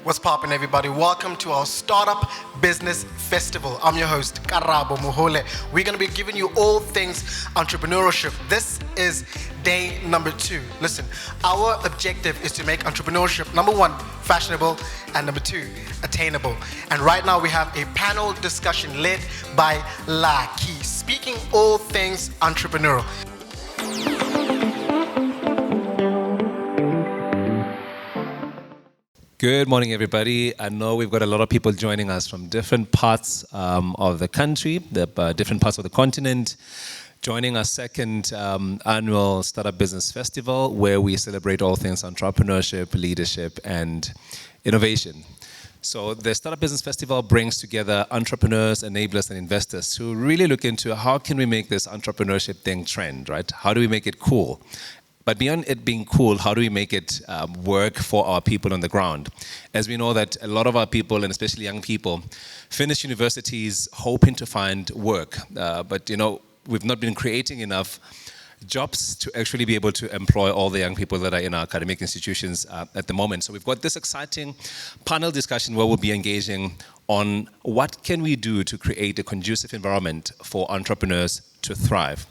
What's poppin', everybody? Welcome to our Startup Business Festival. I'm your host, Karabo Muhole. We're going to be giving you all things entrepreneurship. This is day number 2. Listen, our objective is to make entrepreneurship, number 1, fashionable, and number 2, attainable. And right now we have a panel discussion led by Laki, speaking all things entrepreneurial. Good morning, everybody. I know we've got a lot of people joining us from different parts of the country, different parts of the continent, joining our second annual Startup Business Festival, where we celebrate all things entrepreneurship, leadership, and innovation. So the Startup Business Festival brings together entrepreneurs, enablers, and investors to really look into how can we make this entrepreneurship thing trend, right? How do we make it cool? But beyond it being cool, how do we make it work for our people on the ground? As we know that a lot of our people, and especially young people, finish universities hoping to find work. But we've not been creating enough jobs to actually be able to employ all the young people that are in our academic institutions at the moment. So we've got this exciting panel discussion where we'll be engaging on what can we do to create a conducive environment for entrepreneurs to thrive.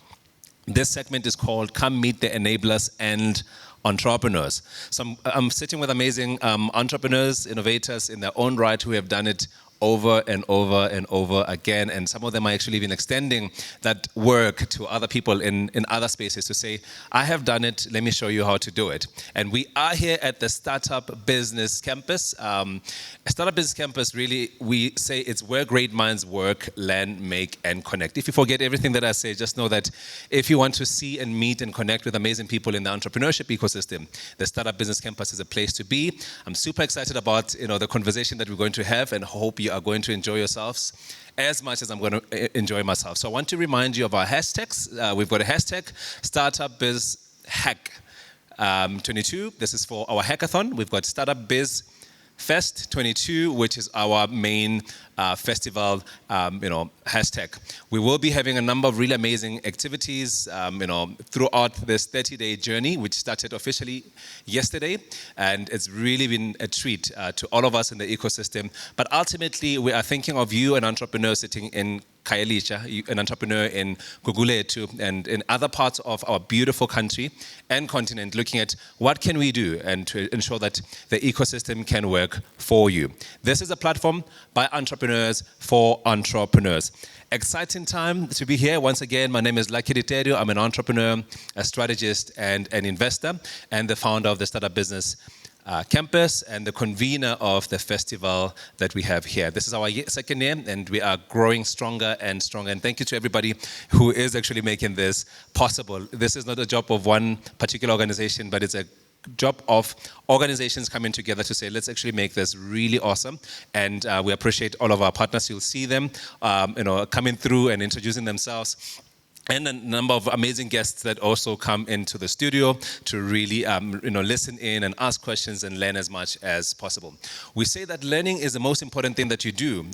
This segment is called Come Meet the Enablers and Entrepreneurs. So I'm sitting with amazing entrepreneurs, innovators in their own right who have done it over and over and over again, and some of them are actually even extending that work to other people in other spaces to say, I have done it, let me show you how to do it. And we are here at the Startup Business Campus. Startup Business Campus, really, we say it's where great minds work, learn, make, and connect. If you forget everything that I say, just know that if you want to see and meet and connect with amazing people in the entrepreneurship ecosystem, the Startup Business Campus is a place to be. I'm super excited about the conversation that we're going to have, and hope you are going to enjoy yourselves as much as I'm going to enjoy myself. So I want to remind you of our hashtags. We've got a hashtag, Startup Biz Hack 22. This is for our hackathon. We've got Startup Biz Fest 22, which is our main festival, hashtag. We will be having a number of really amazing activities, throughout this 30-day journey, which started officially yesterday, and it's really been a treat to all of us in the ecosystem. But ultimately, we are thinking of you, an entrepreneur sitting in Khayelitsha, an entrepreneur in Gugulethu, and in other parts of our beautiful country and continent, looking at what can we do and to ensure that the ecosystem can work for you. This is a platform by entrepreneurs for entrepreneurs. Exciting time to be here. Once again, my name is Laki Diterio. I'm an entrepreneur, a strategist, and an investor, and the founder of the Startup Business Campus and the convener of the festival that we have here. This is our second year, and we are growing stronger and stronger. And thank you to everybody who is actually making this possible. This is not a job of one particular organization, but it's a job of organizations coming together to say, let's actually make this really awesome. And we appreciate all of our partners. You'll see them, coming through and introducing themselves. And a number of amazing guests that also come into the studio to really, listen in and ask questions and learn as much as possible. We say that learning is the most important thing that you do,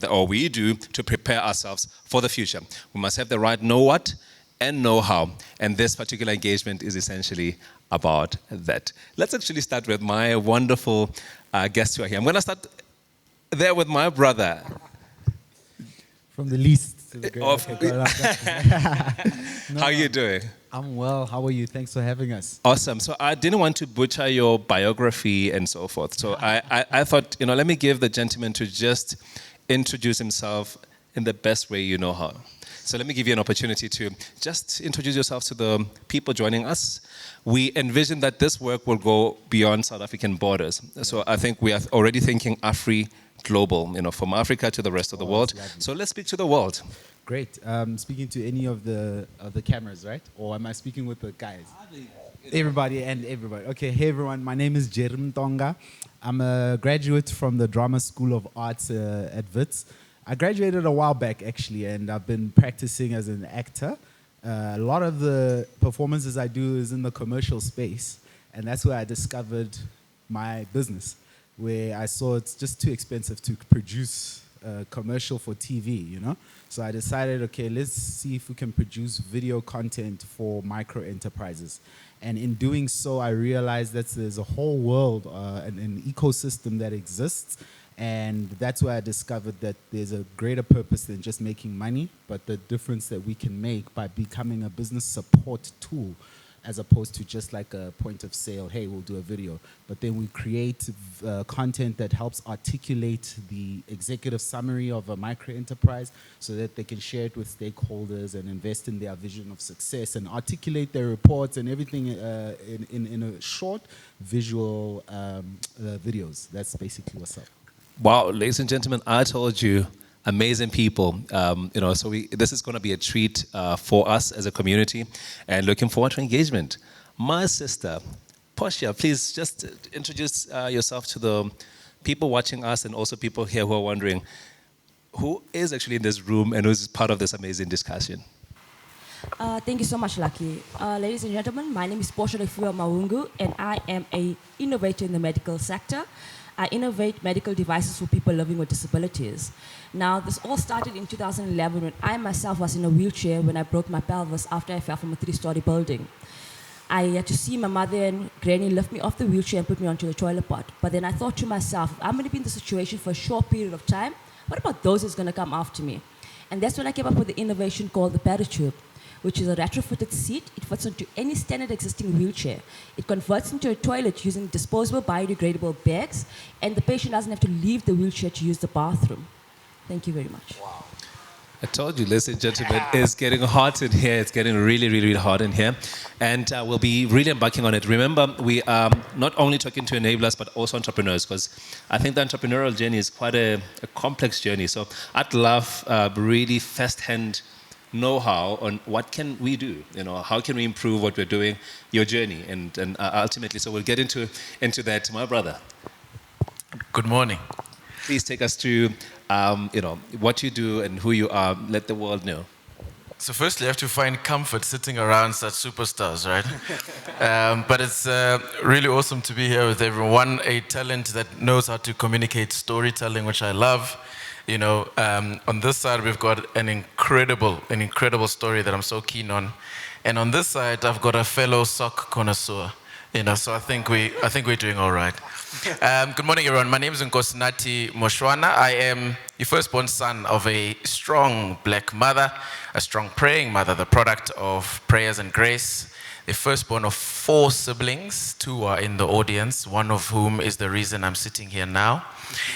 or we do to prepare ourselves for the future. We must have the right know what and know how. And this particular engagement is essentially about that. Let's actually start with my wonderful guests who are here. I'm going to start there with my brother. From the least. How are you doing? I'm well. How are you? Thanks for having us. Awesome. So I didn't want to butcher your biography and so forth. So I thought, let me give the gentleman to just introduce himself in the best way you know how. So let me give you an opportunity to just introduce yourself to the people joining us. We envision that this work will go beyond South African borders. So I think we are already thinking global, from Africa to the rest of the world. So let's speak to the world. Great. Speaking to any of the cameras, right? Or am I speaking with the guys? Everybody and everybody. Okay, hey everyone, my name is Jerry Mtonga. I'm a graduate from the Drama School of Arts at Wits. I graduated a while back actually, and I've been practicing as an actor. A lot of the performances I do is in the commercial space, and that's where I discovered my business, where I saw it's just too expensive to produce commercial for TV, you know? So I decided, okay, let's see if we can produce video content for micro enterprises. And in doing so, I realized that there's a whole world, an ecosystem that exists. And that's where I discovered that there's a greater purpose than just making money, but the difference that we can make by becoming a business support tool, as opposed to just like a point of sale, hey, we'll do a video. But then we create content that helps articulate the executive summary of a micro enterprise so that they can share it with stakeholders and invest in their vision of success and articulate their reports and everything in a short visual videos. That's basically what's up. Wow, ladies and gentlemen, I told you, amazing people. So this is going to be a treat for us as a community, and looking forward to engagement. My sister, Portia, please just introduce yourself to the people watching us and also people here who are wondering who is actually in this room and who's part of this amazing discussion. Thank you so much, Lucky. Ladies and gentlemen, my name is Portia Lefua Mawungu, and I am an innovator in the medical sector. I innovate medical devices for people living with disabilities. Now, this all started in 2011 when I myself was in a wheelchair when I broke my pelvis after I fell from a 3-story building. I had to see my mother and granny lift me off the wheelchair and put me onto the toilet pot. But then I thought to myself, if I'm going to be in this situation for a short period of time, what about those who's going to come after me? And that's when I came up with the innovation called the Paratube, which is a retrofitted seat. It fits into any standard existing wheelchair. It converts into a toilet using disposable biodegradable bags, and the patient doesn't have to leave the wheelchair to use the bathroom. Thank you very much. Wow. I told you, ladies and gentlemen, it's getting hot in here. It's getting really, really, really hot in here. And we'll be really embarking on it. Remember, we are not only talking to enablers, but also entrepreneurs, because I think the entrepreneurial journey is quite a complex journey. So I'd love really first-hand know-how on what can we do, how can we improve what we're doing, your journey, and ultimately, so we'll get into that. My brother. Good morning. Please take us through, what you do and who you are. Let the world know. So firstly, you have to find comfort sitting around such superstars, right? But it's really awesome to be here with everyone. A talent that knows how to communicate storytelling, which I love. On this side, we've got an incredible story that I'm so keen on. And on this side, I've got a fellow sock connoisseur. So I think we're doing all right. Good morning, everyone. My name is Nkosinathi Moshwana. I am the firstborn son of a strong black mother, a strong praying mother, the product of prayers and grace. The firstborn of 4 siblings. 2 are in the audience, one of whom is the reason I'm sitting here now.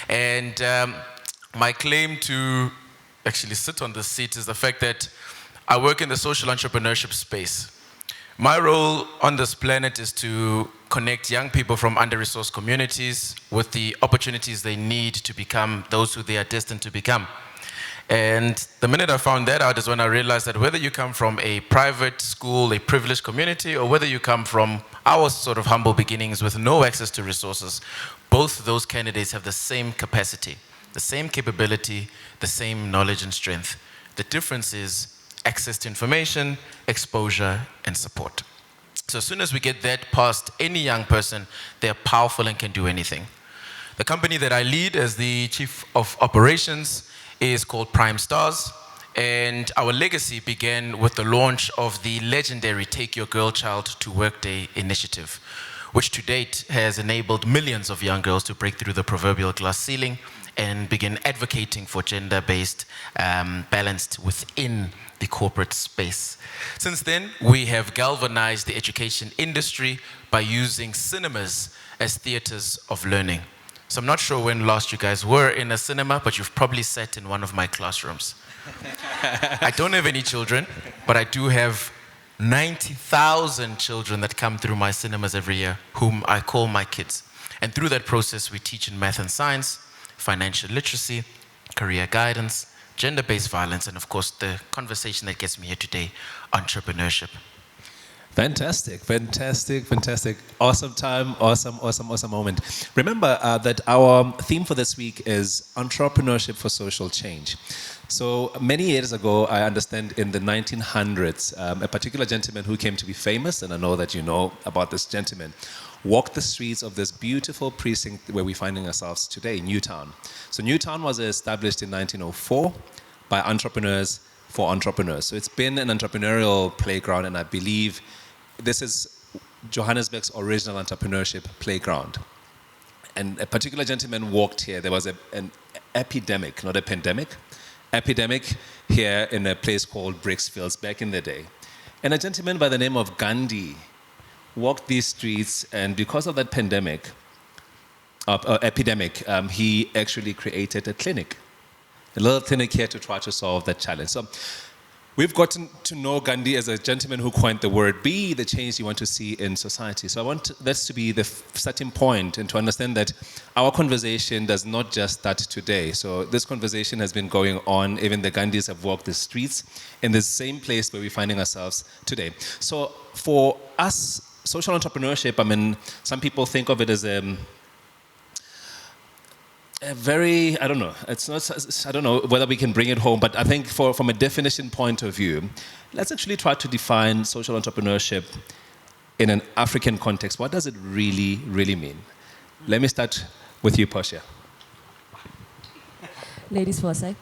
And my claim to actually sit on this seat is the fact that I work in the social entrepreneurship space. My role on this planet is to connect young people from under-resourced communities with the opportunities they need to become those who they are destined to become. And the minute I found that out is when I realized that whether you come from a private school, a privileged community, or whether you come from our sort of humble beginnings with no access to resources, both those candidates have the same capacity, the same capability, the same knowledge and strength. The difference is access to information, exposure, and support. So as soon as we get that past any young person, they're powerful and can do anything. The company that I lead as the Chief of Operations is called Prime Stars, and our legacy began with the launch of the legendary Take Your Girl Child to Workday initiative, which to date has enabled millions of young girls to break through the proverbial glass ceiling and begin advocating for gender-based balance within the corporate space. Since then, we have galvanized the education industry by using cinemas as theaters of learning. So I'm not sure when last you guys were in a cinema, but you've probably sat in one of my classrooms. I don't have any children, but I do have 90,000 children that come through my cinemas every year, whom I call my kids. And through that process, we teach in math and science, financial literacy, career guidance, gender-based violence, and of course, the conversation that gets me here today, entrepreneurship. Fantastic, fantastic, fantastic. Awesome time, awesome moment. Remember that our theme for this week is entrepreneurship for social change. So many years ago, I understand in the 1900s, a particular gentleman who came to be famous, and I know that you know about this gentleman, walked the streets of this beautiful precinct where we're finding ourselves today, Newtown. So Newtown was established in 1904 by entrepreneurs for entrepreneurs. So it's been an entrepreneurial playground, and I believe this is Johannesburg's original entrepreneurship playground. And a particular gentleman walked here. There was an epidemic, not a pandemic, epidemic here in a place called Brixfields back in the day. And a gentleman by the name of Gandhi walked these streets, and because of that epidemic, he actually created a clinic, a little clinic here to try to solve that challenge. So we've gotten to know Gandhi as a gentleman who coined the word, be the change you want to see in society. So I want this to be the starting point, and to understand that our conversation does not just start today. So this conversation has been going on, even the Gandhis have walked the streets in the same place where we're finding ourselves today. So for us, social entrepreneurship, I mean, some people think of it as a very, I don't know, it's not, I don't know whether we can bring it home, but I think from a definition point of view, let's actually try to define social entrepreneurship in an African context. What does it really, really mean? Let me start with you, Portia. Ladies first, eh?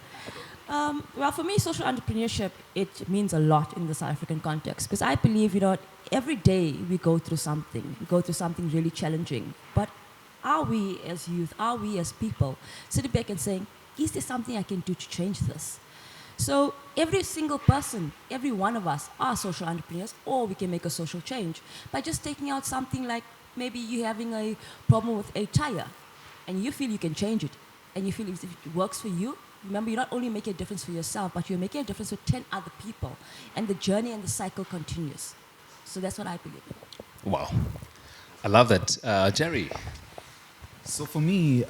Well, for me, social entrepreneurship, it means a lot in the South African context, because I believe, every day we go through something really challenging, but are we as youth, are we as people sitting back and saying, is there something I can do to change this? So every single person, every one of us are social entrepreneurs, or we can make a social change by just taking out something like maybe you're having a problem with a tire and you feel you can change it, and you feel if it works for you, remember, you're not only making a difference for yourself, but you're making a difference for 10 other people, and the journey and the cycle continues. So that's what I believe. Wow. I love that. Jerry. So for me,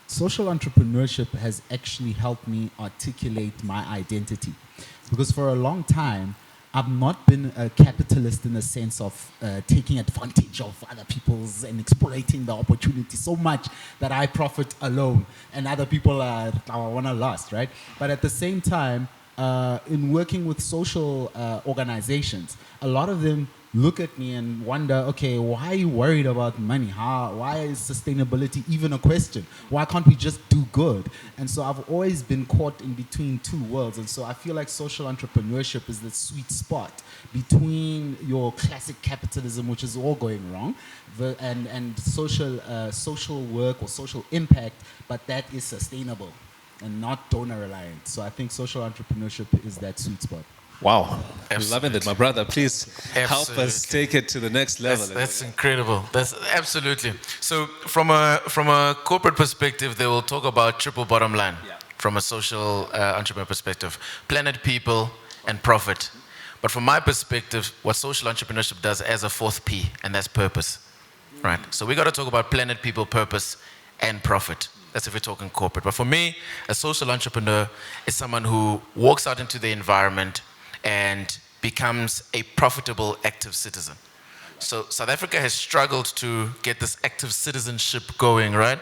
social entrepreneurship has actually helped me articulate my identity. Because for a long time, I've not been a capitalist in the sense of taking advantage of other people's and exploiting the opportunity so much that I profit alone and other people are want to lost, right? But at the same time, in working with social organizations, a lot of them look at me and wonder, okay, why are you worried about money? Why is sustainability even a question? Why can't we just do good? And so I've always been caught in between two worlds. And so I feel like social entrepreneurship is the sweet spot between your classic capitalism, which is all going wrong, and social work or social impact, but that is sustainable and not donor reliant. So I think social entrepreneurship is that sweet spot. Wow, I'm loving it, my brother. Please help us take it to the next level. That's incredible. That's absolutely. So from a corporate perspective, they will talk about triple bottom line. Yeah. From a social entrepreneur perspective, planet, people, and profit. But from my perspective, what social entrepreneurship does as a fourth P, and that's purpose, right? So we got to talk about planet, people, purpose, and profit. That's if we're talking corporate. But for me, a social entrepreneur is someone who walks out into the environment and becomes a profitable active citizen. So South Africa has struggled to get this active citizenship going, right?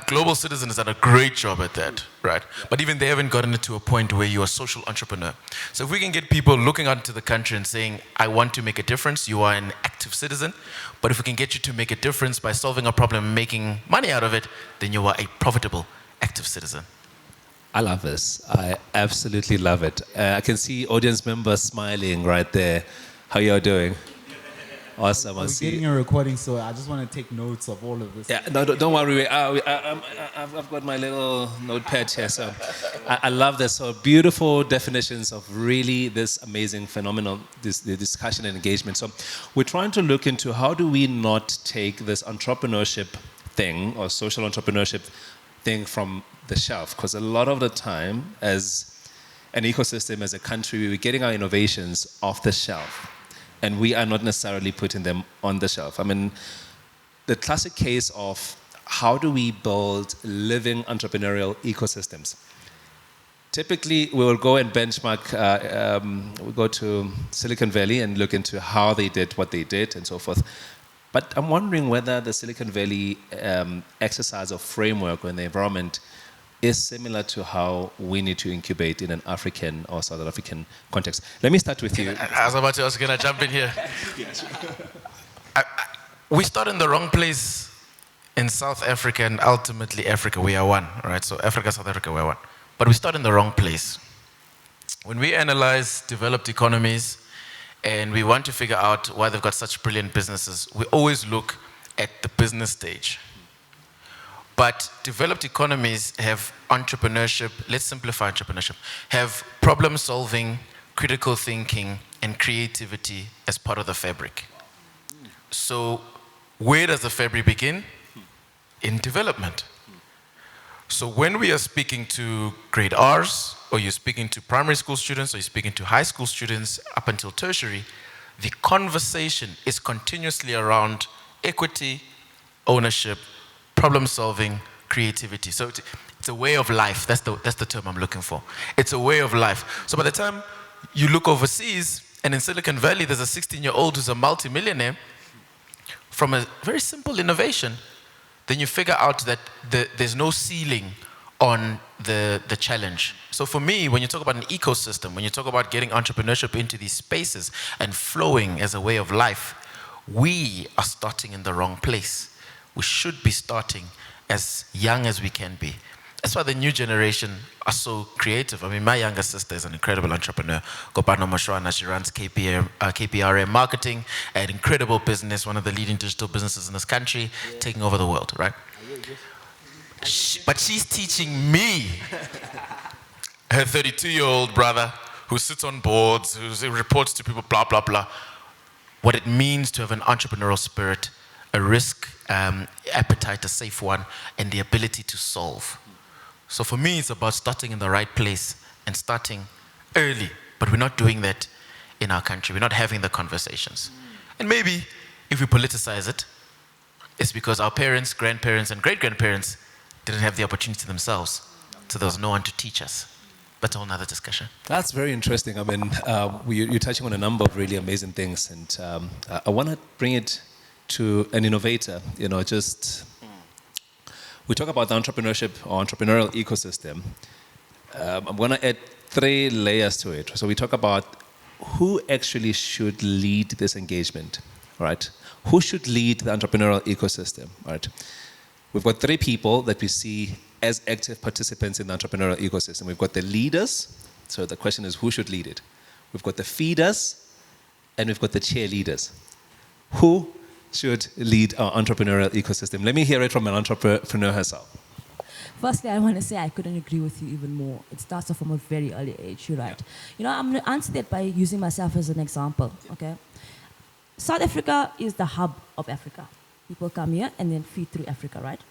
Global Citizen has done a great job at that, right? But even they haven't gotten it to a point where you're a social entrepreneur. So if we can get people looking out into the country and saying, I want to make a difference, you are an active citizen, but if we can get you to make a difference by solving a problem and making money out of it, then you are a profitable active citizen. I love this. I absolutely love it. I can see audience members smiling right there. How y'all doing? Awesome. We're getting a recording, so I just want to take notes of all of this. Yeah, no, don't worry. I've got my little notepad here. So I love this. So beautiful definitions of really this amazing phenomenon, the discussion and engagement. So we're trying to look into how do we not take this entrepreneurship thing or social entrepreneurship thing from the shelf, because a lot of the time as an ecosystem, as a country, we're getting our innovations off the shelf and we are not necessarily putting them on the shelf. I mean, the classic case of how do we build living entrepreneurial ecosystems? typically we will go and benchmark, we go to Silicon Valley and look into how they did what they did and so forth. But I'm wondering whether the Silicon Valley exercise or framework or in the environment is similar to how we need to incubate in an African or South African context. Let me start with you. I was about to ask, can I jump in here? We start in the wrong place in South Africa, and ultimately Africa, we are one, right? So Africa, South Africa, we are one. But we start in the wrong place. When we analyze developed economies and we want to figure out why they've got such brilliant businesses, we always look at the business stage. But developed economies have entrepreneurship, let's simplify entrepreneurship, have problem solving, critical thinking, and creativity as part of the fabric. So where does the fabric begin? In development. So when we are speaking to grade Rs, or you're speaking to primary school students, or you're speaking to high school students up until tertiary, the conversation is continuously around equity, ownership, problem solving, creativity. So it's a way of life. That's the term I'm looking for. It's a way of life. So by the time you look overseas, and in Silicon Valley, there's a 16-year-old who's a multimillionaire from a very simple innovation, then you figure out that there's no ceiling on the challenge. So for me, when you talk about an ecosystem, when you talk about getting entrepreneurship into these spaces and flowing as a way of life, we are starting in the wrong place. We should be starting as young as we can be. That's why the new generation are so creative. I mean, my younger sister is an incredible entrepreneur. Kopano Mashwana, she runs KPRA Marketing, an incredible business, one of the leading digital businesses in this country, taking over the world, right? But she's teaching me, her 32-year-old brother, who sits on boards, who reports to people, blah, blah, blah, what it means to have an entrepreneurial spirit, a risk appetite, a safe one, and the ability to solve. So for me, it's about starting in the right place and starting early. But we're not doing that in our country. We're not having the conversations. And maybe if we politicize it, it's because our parents, grandparents, and great-grandparents didn't have the opportunity themselves. So there was no one to teach us. That's a whole nother discussion. That's very interesting. I mean, you're touching on a number of really amazing things. And I want to bring it to an innovator, we talk about the entrepreneurship or entrepreneurial ecosystem. I'm going to add 3 layers to it. So we talk about who actually should lead this engagement, right? Who should lead the entrepreneurial ecosystem, right? We've got 3 people that we see as active participants in the entrepreneurial ecosystem. We've got the leaders. So the question is, who should lead it? We've got the feeders, and we've got the cheerleaders. Who should lead our entrepreneurial ecosystem? Let me hear it from an entrepreneur herself. Firstly, I want to say I couldn't agree with you even more. It starts off from a very early age, you're right. I'm going to answer that by using myself as an example, okay? South Africa is the hub of Africa. People come here and then feed through Africa, right?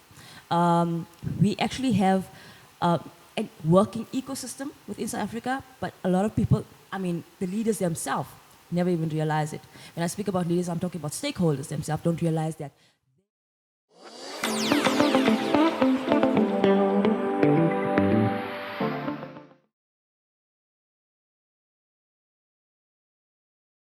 We actually have a working ecosystem within South Africa, but a lot of people, the leaders themselves, never even realize it. When I speak about leaders, I'm talking about stakeholders themselves, don't realize that